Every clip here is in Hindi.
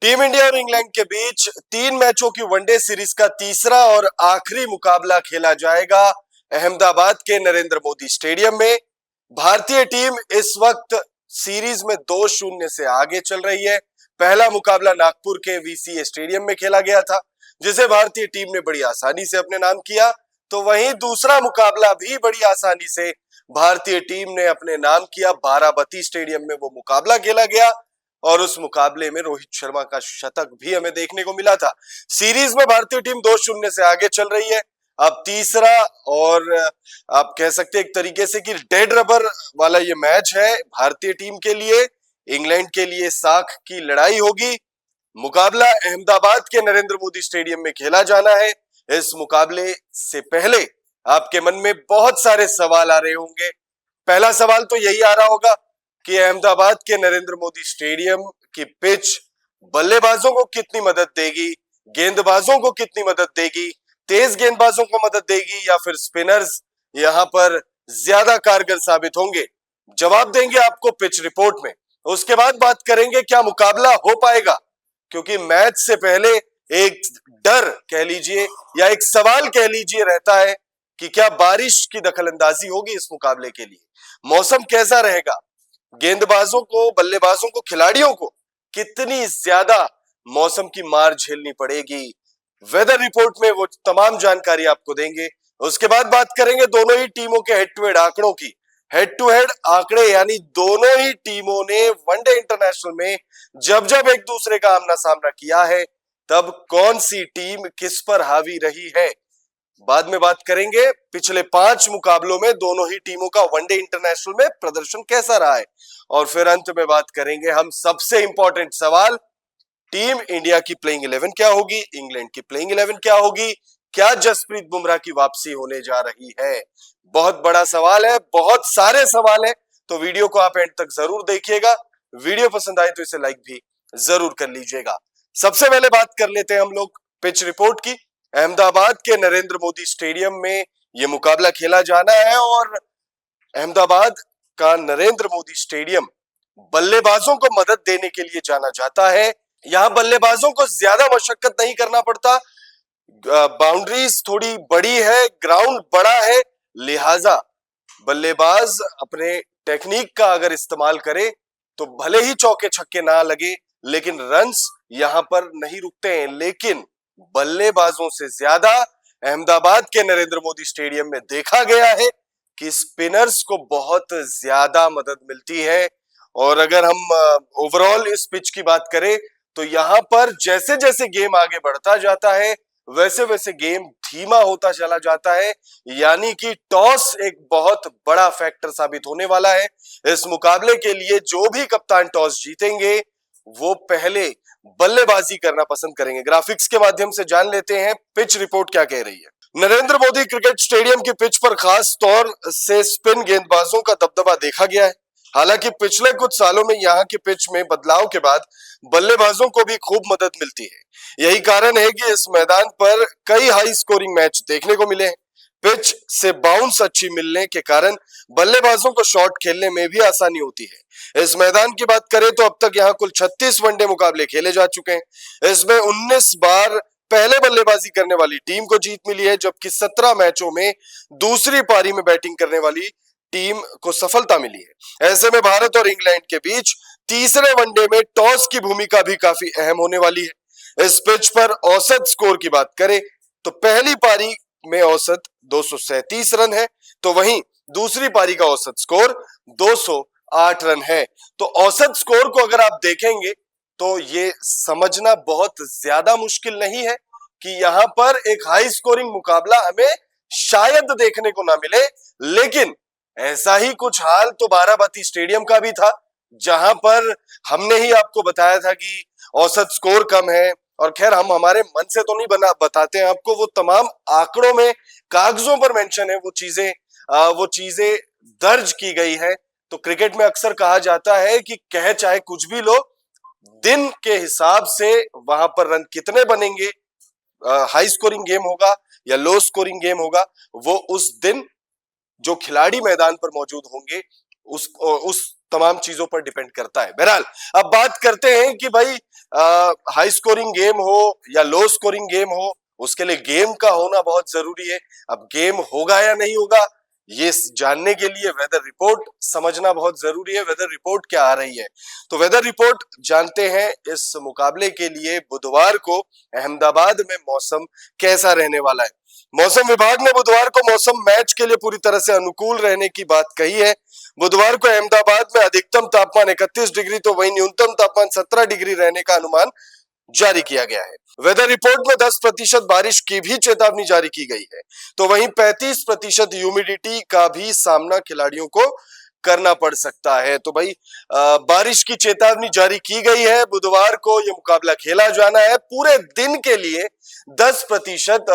टीम इंडिया और इंग्लैंड के बीच 3 मैचों की वनडे सीरीज का तीसरा और आखिरी मुकाबला खेला जाएगा अहमदाबाद के नरेंद्र मोदी स्टेडियम में। भारतीय टीम इस वक्त सीरीज में 2-0 से आगे चल रही है। पहला मुकाबला नागपुर के वीसीए स्टेडियम में खेला गया था, जिसे भारतीय टीम ने बड़ी आसानी से अपने नाम किया। तो वहीं दूसरा मुकाबला भी बड़ी आसानी से भारतीय टीम ने अपने नाम किया। बाराबती स्टेडियम में वो मुकाबला खेला गया और उस मुकाबले में रोहित शर्मा का शतक भी हमें देखने को मिला था। सीरीज में भारतीय टीम 2-0 से आगे चल रही है। अब तीसरा और आप कह सकते हैं एक तरीके से कि डेड रबर वाला ये मैच है भारतीय टीम के लिए। इंग्लैंड के लिए साख की लड़ाई होगी। मुकाबला अहमदाबाद के नरेंद्र मोदी स्टेडियम में खेला जाना है। इस मुकाबले से पहले आपके मन में बहुत सारे सवाल आ रहे होंगे। पहला सवाल तो यही आ रहा होगा कि अहमदाबाद के नरेंद्र मोदी स्टेडियम की पिच बल्लेबाजों को कितनी मदद देगी, गेंदबाजों को कितनी मदद देगी, तेज गेंदबाजों को मदद देगी या फिर स्पिनर्स यहां पर ज्यादा कारगर साबित होंगे। जवाब देंगे आपको पिच रिपोर्ट में। उसके बाद बात करेंगे क्या मुकाबला हो पाएगा, क्योंकि मैच से पहले एक डर कह लीजिए या एक सवाल कह लीजिए रहता है कि क्या बारिश की दखलंदाजी होगी इस मुकाबले के लिए, मौसम कैसा रहेगा, गेंदबाजों को, बल्लेबाजों को, खिलाड़ियों को कितनी ज्यादा मौसम की मार झेलनी पड़ेगी। वेदर रिपोर्ट में वो तमाम जानकारी आपको देंगे। उसके बाद बात करेंगे दोनों ही टीमों के हेड टू हेड आंकड़ों की। हेड टू हेड आंकड़े यानी दोनों ही टीमों ने वनडे इंटरनेशनल में जब जब एक दूसरे का आमना सामना किया है तब कौन सी टीम किस पर हावी रही है। बाद में बात करेंगे पिछले 5 मुकाबलों में दोनों ही टीमों का वनडे इंटरनेशनल में प्रदर्शन कैसा रहा है। और फिर अंत में बात करेंगे हम सबसे इंपॉर्टेंट सवाल, टीम इंडिया की प्लेइंग 11 क्या होगी, इंग्लैंड की प्लेइंग 11 क्या होगी, क्या जसप्रीत बुमराह की वापसी होने जा रही है। बहुत बड़ा सवाल है, बहुत सारे सवाल है, तो वीडियो को आप एंड तक जरूर देखिएगा। वीडियो पसंद आए तो इसे लाइक भी जरूर कर लीजिएगा। सबसे पहले बात कर लेते हैं हम लोग पिच रिपोर्ट की। अहमदाबाद के नरेंद्र मोदी स्टेडियम में यह मुकाबला खेला जाना है और अहमदाबाद का नरेंद्र मोदी स्टेडियम बल्लेबाजों को मदद देने के लिए जाना जाता है। यहां बल्लेबाजों को ज्यादा मशक्कत नहीं करना पड़ता, बाउंड्रीज थोड़ी बड़ी है, ग्राउंड बड़ा है, लिहाजा बल्लेबाज अपने टेक्निक का अगर इस्तेमाल करे तो भले ही चौके छक्के ना लगे लेकिन रन्स यहां पर नहीं रुकते हैं। लेकिन बल्लेबाजों से ज्यादा अहमदाबाद के नरेंद्र मोदी स्टेडियम में देखा गया है कि स्पिनर्स को बहुत ज्यादा मदद मिलती है। और अगर हम ओवरऑल इस पिच की बात करें तो यहां पर जैसे जैसे गेम आगे बढ़ता जाता है वैसे वैसे गेम धीमा होता चला जाता है, यानी कि टॉस एक बहुत बड़ा फैक्टर साबित होने वाला है इस मुकाबले के लिए। जो भी कप्तान टॉस जीतेंगे वो पहले बल्लेबाजी करना पसंद करेंगे। ग्राफिक्स के माध्यम से जान लेते हैं पिच रिपोर्ट क्या कह रही है। नरेंद्र मोदी क्रिकेट स्टेडियम की पिच पर खास तौर से स्पिन गेंदबाजों का दबदबा देखा गया है। हालांकि पिछले कुछ सालों में यहाँ के पिच में बदलाव के बाद बल्लेबाजों को भी खूब मदद मिलती है। यही कारण है कि इस मैदान पर कई हाई स्कोरिंग मैच देखने को मिले हैं। पिच से बाउंस अच्छी मिलने के कारण बल्लेबाजों को शॉट खेलने में भी आसानी होती है। इस मैदान की बात करें तो अब तक यहाँ कुल 36 वनडे मुकाबले खेले जा चुके हैं। इसमें 19 बार पहले बल्लेबाजी करने वाली टीम को जीत मिली है, जबकि 17 मैचों में दूसरी पारी में बैटिंग करने वाली टीम को सफलता मिली है। ऐसे में भारत और इंग्लैंड के बीच तीसरे वनडे में टॉस की भूमिका भी काफी अहम होने वाली है। इस पिच पर औसत स्कोर की बात करें तो पहली पारी में औसत 237 रन है, तो वहीं दूसरी पारी का औसत स्कोर 208 रन है। तो औसत स्कोर को अगर आप देखेंगे तो ये समझना बहुत ज्यादा मुश्किल नहीं है कि यहां पर एक हाई स्कोरिंग मुकाबला हमें शायद देखने को ना मिले। लेकिन ऐसा ही कुछ हाल तो बाराबती स्टेडियम का भी था, जहां पर हमने ही आपको बताया था कि औसत स्कोर कम है। और खैर हम हमारे मन से तो नहीं बताते हैं आपको, वो तमाम आंकड़ों में, कागजों पर मेंशन है, वो चीजें दर्ज की गई है। तो क्रिकेट में अक्सर कहा जाता है कि कहे चाहे कुछ भी लो, दिन के हिसाब से वहां पर रन कितने बनेंगे, हाई स्कोरिंग गेम होगा या लो स्कोरिंग गेम होगा, वो उस दिन जो खिलाड़ी मैदान पर मौजूद होंगे उस तमाम चीजों पर डिपेंड करता है। बहरहाल अब बात करते हैं कि भाई हाई स्कोरिंग गेम हो या लो स्कोरिंग गेम हो, उसके लिए गेम का होना बहुत जरूरी है। अब गेम होगा या नहीं होगा, ये जानने के लिए वेदर रिपोर्ट समझना बहुत जरूरी है। वेदर रिपोर्ट क्या आ रही है, तो वेदर रिपोर्ट जानते हैं इस मुकाबले के लिए बुधवार को अहमदाबाद में मौसम कैसा रहने वाला है। मौसम विभाग ने बुधवार को मौसम मैच के लिए पूरी तरह से अनुकूल रहने की बात कही है। बुधवार को अहमदाबाद में अधिकतम तापमान 31 डिग्री तो वहीं न्यूनतम तापमान 17 डिग्री रहने का अनुमान जारी किया गया है। वेदर रिपोर्ट में 10% बारिश की भी चेतावनी जारी की गई है, तो वहीं 35% ह्यूमिडिटी का भी सामना खिलाड़ियों को करना पड़ सकता है। तो भाई बारिश की चेतावनी जारी की गई है। बुधवार को यह मुकाबला खेला जाना है। पूरे दिन के लिए 10%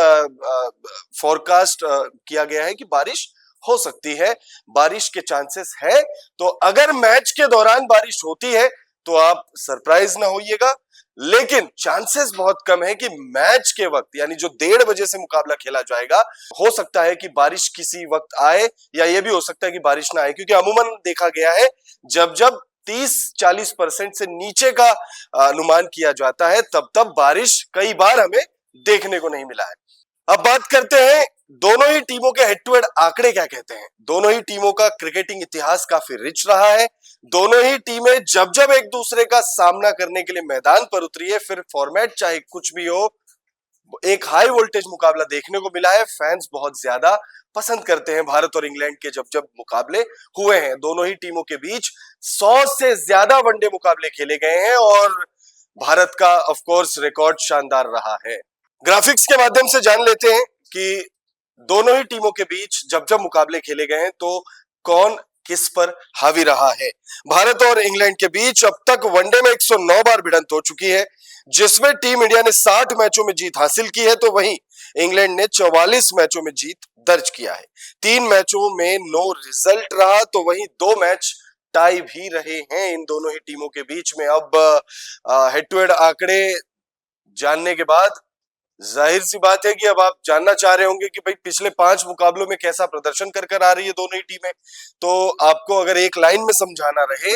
फोरकास्ट किया गया है कि बारिश हो सकती है, बारिश के चांसेस है। तो अगर मैच के दौरान बारिश होती है तो आप सरप्राइज ना होइएगा, लेकिन चांसेस बहुत कम है कि मैच के वक्त यानी जो 1:30 बजे से मुकाबला खेला जाएगा, हो सकता है कि बारिश किसी वक्त आए या यह भी हो सकता है कि बारिश ना आए, क्योंकि अमूमन देखा गया है जब जब 30-40% से नीचे का अनुमान किया जाता है तब तब बारिश कई बार हमें देखने को नहीं मिला है। अब बात करते हैं दोनों ही टीमों के हेड टू हेड आंकड़े क्या कहते हैं। दोनों ही टीमों का क्रिकेटिंग इतिहास काफी रिच रहा है। दोनों ही टीमें जब जब एक दूसरे का सामना करने के लिए मैदान पर उतरी है, फिर फॉर्मेट चाहे कुछ भी हो, एक हाई वोल्टेज मुकाबला देखने को मिला है। फैंस बहुत ज्यादा पसंद करते हैं भारत और इंग्लैंड के जब जब मुकाबले हुए हैं। दोनों ही टीमों के बीच 100 से ज्यादा वनडे मुकाबले खेले गए हैं और भारत का ऑफ कोर्स रिकॉर्ड शानदार रहा है। ग्राफिक्स के माध्यम से जान लेते हैं कि दोनों ही टीमों के बीच जब जब मुकाबले खेले गए हैं तो कौन किस पर हावी रहा है। भारत और इंग्लैंड के बीच अब तक वनडे में 109 बार भिड़ंत हो चुकी है, जिसमें टीम इंडिया ने 60 मैचों में जीत हासिल की है, तो वहीं इंग्लैंड ने 44 मैचों में जीत दर्ज किया है। 3 मैचों में नो रिजल्ट रहा, तो वहीं 2 मैच टाई भी रहे हैं इन दोनों ही टीमों के बीच में। अब हेड टू हेड आंकड़े जानने के बाद जाहिर सी बात है कि अब आप जानना चाह रहे होंगे कि भाई पिछले 5 मुकाबलों में कैसा प्रदर्शन कर आ रही है दोनों ही टीमें। तो आपको अगर एक लाइन में समझाना रहे,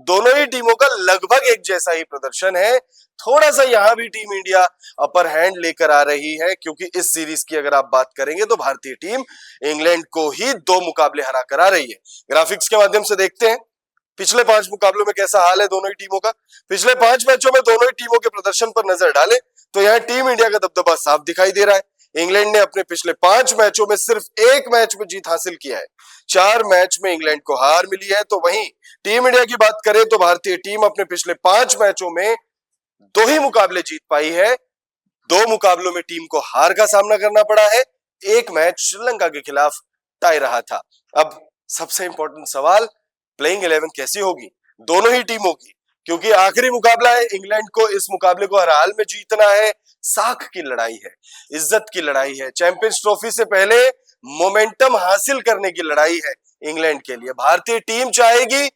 दोनों ही टीमों का लगभग एक जैसा ही प्रदर्शन है। थोड़ा सा यहां भी टीम इंडिया अपर हैंड लेकर आ रही है, क्योंकि इस सीरीज की अगर आप बात करेंगे तो भारतीय टीम इंग्लैंड को ही 2 मुकाबले हरा कर आ रही है। ग्राफिक्स के माध्यम से देखते हैं पिछले 5 मुकाबलों में कैसा हाल है दोनों ही टीमों का। पिछले 5 मैचों में दोनों ही टीमों के प्रदर्शन पर नजर डालें तो यहाँ टीम इंडिया का दबदबा साफ दिखाई दे रहा है। इंग्लैंड ने अपने पिछले 5 मैचों में सिर्फ एक मैच में जीत हासिल किया है। 4 मैच में इंग्लैंड को हार मिली है। तो वहीं टीम इंडिया की बात करें तो भारतीय टीम अपने पिछले 5 मैचों में 2 ही मुकाबले जीत पाई है। 2 मुकाबलों में टीम को हार का सामना करना पड़ा है। एक मैच श्रीलंका के खिलाफ टाई रहा था। अब सबसे इंपॉर्टेंट सवाल, प्लेइंग 11 कैसी होगी दोनों ही टीमों की, क्योंकि आखिरी मुकाबला है। इंग्लैंड को इस मुकाबले को हर हाल में जीतना है। साख की लड़ाई है, इज्जत की लड़ाई है, चैंपियंस ट्रॉफी से पहले मोमेंटम हासिल करने की लड़ाई है इंग्लैंड के लिए। भारतीय टीम चाहेगी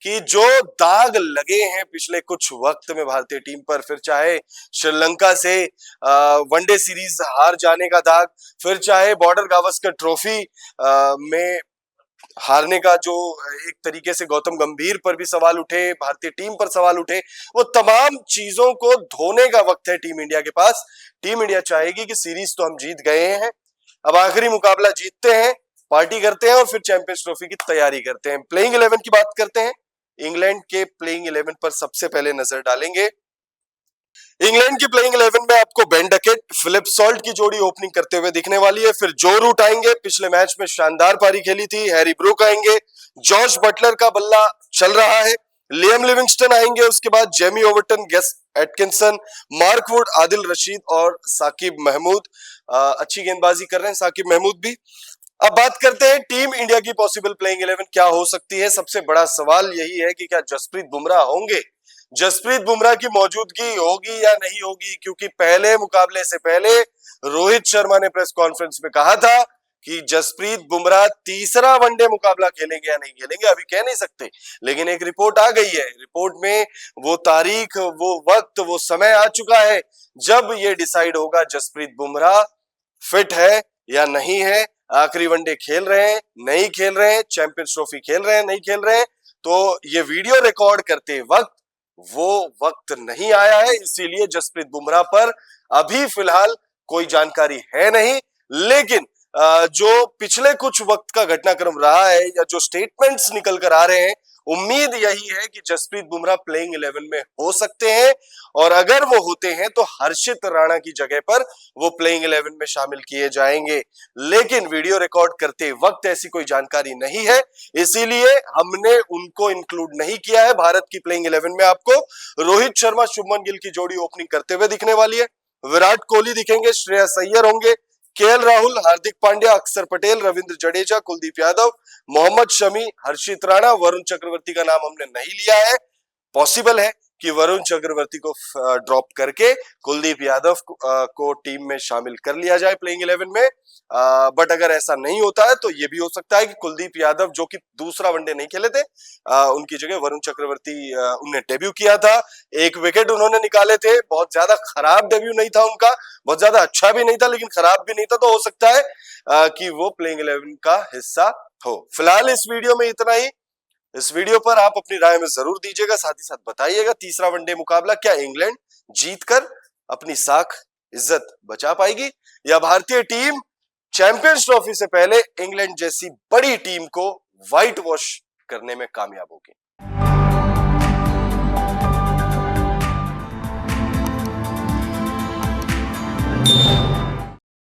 कि जो दाग लगे हैं पिछले कुछ वक्त में भारतीय टीम पर, फिर चाहे श्रीलंका से वनडे सीरीज हार जाने का दाग, फिर चाहे बॉर्डर गावस्कर ट्रॉफी में हारने का जो एक तरीके से गौतम गंभीर पर भी सवाल उठे, भारतीय टीम पर सवाल उठे, वो तमाम चीजों को धोने का वक्त है टीम इंडिया के पास। टीम इंडिया चाहेगी कि सीरीज तो हम जीत गए हैं, अब आखिरी मुकाबला जीतते हैं, पार्टी करते हैं और फिर चैंपियंस ट्रॉफी की तैयारी करते हैं। प्लेइंग 11 की बात करते हैं। इंग्लैंड के प्लेइंग 11 पर सबसे पहले नजर डालेंगे। इंग्लैंड की प्लेइंग 11 में आपको बेन डकेट, फिलिप सॉल्ट की जोड़ी ओपनिंग करते हुए दिखने वाली है। फिर जो रूट आएंगे, पिछले मैच में शानदार पारी खेली थी। हैरी ब्रूक आएंगे, जॉश बटलर का बल्ला चल रहा है। लियम लिविंगस्टन आएंगे, उसके बाद Jamie Overton, Gus Atkinson, Mark Wood, Adil Rashid और साकिब महमूद। अच्छी गेंदबाजी कर रहे हैं साकिब महमूद भी। अब बात करते हैं टीम इंडिया की पॉसिबल प्लेइंग 11 क्या हो सकती है। सबसे बड़ा सवाल यही है कि क्या जसप्रीत बुमराह होंगे, जसप्रीत बुमराह की मौजूदगी होगी या नहीं होगी, क्योंकि पहले मुकाबले से पहले रोहित शर्मा ने प्रेस कॉन्फ्रेंस में कहा था कि जसप्रीत बुमराह तीसरा वनडे मुकाबला खेलेंगे या नहीं खेलेंगे अभी कह नहीं सकते, लेकिन एक रिपोर्ट आ गई है। रिपोर्ट में वो तारीख, वो वक्त, वो समय आ चुका है जब ये डिसाइड होगा जसप्रीत बुमराह फिट है या नहीं है, आखिरी वनडे खेल रहे हैं नहीं खेल रहे हैं, चैंपियंस ट्रॉफी खेल रहे हैं नहीं खेल रहे हैं। तो ये वीडियो रिकॉर्ड करते वक्त वो वक्त नहीं आया है, इसीलिए जसप्रीत बुमराह पर अभी फिलहाल कोई जानकारी है नहीं। लेकिन जो पिछले कुछ वक्त का घटनाक्रम रहा है या जो स्टेटमेंट्स निकल कर आ रहे हैं, उम्मीद यही है कि जसप्रीत बुमराह प्लेइंग 11 में हो सकते हैं, और अगर वो होते हैं तो हर्षित राणा की जगह पर वो प्लेइंग 11 में शामिल किए जाएंगे। लेकिन वीडियो रिकॉर्ड करते वक्त ऐसी कोई जानकारी नहीं है, इसीलिए हमने उनको इंक्लूड नहीं किया है भारत की प्लेइंग 11 में। आपको रोहित शर्मा शुभमन गिल की जोड़ी ओपनिंग करते हुए दिखने वाली है, विराट कोहली दिखेंगे, श्रेयस अय्यर होंगे, केएल राहुल, हार्दिक पांड्या, अक्षर पटेल, रविंद्र जडेजा, कुलदीप यादव, मोहम्मद शमी, हर्षित राणा, वरुण चक्रवर्ती का नाम हमने नहीं लिया है। पॉसिबल है कि वरुण चक्रवर्ती को ड्रॉप करके कुलदीप यादव को टीम में शामिल कर लिया जाए प्लेइंग 11 में। बट अगर ऐसा नहीं होता है तो ये भी हो सकता है कि कुलदीप यादव, जो कि दूसरा वनडे नहीं खेले थे, उनकी जगह वरुण चक्रवर्ती, उन्हें डेब्यू किया था, 1 विकेट उन्होंने निकाले थे, बहुत ज्यादा खराब डेब्यू नहीं था उनका, बहुत ज्यादा अच्छा भी नहीं था लेकिन खराब भी नहीं था, तो हो सकता है कि वो प्लेइंग 11 का हिस्सा हो। फिलहाल इस वीडियो में इतना ही। इस वीडियो पर आप अपनी राय में जरूर दीजिएगा, साथ ही साथ बताइएगा तीसरा वनडे मुकाबला क्या इंग्लैंड जीतकर अपनी साख इज्जत बचा पाएगी, या भारतीय टीम चैंपियंस ट्रॉफी से पहले इंग्लैंड जैसी बड़ी टीम को व्हाइट वॉश करने में कामयाब होगी।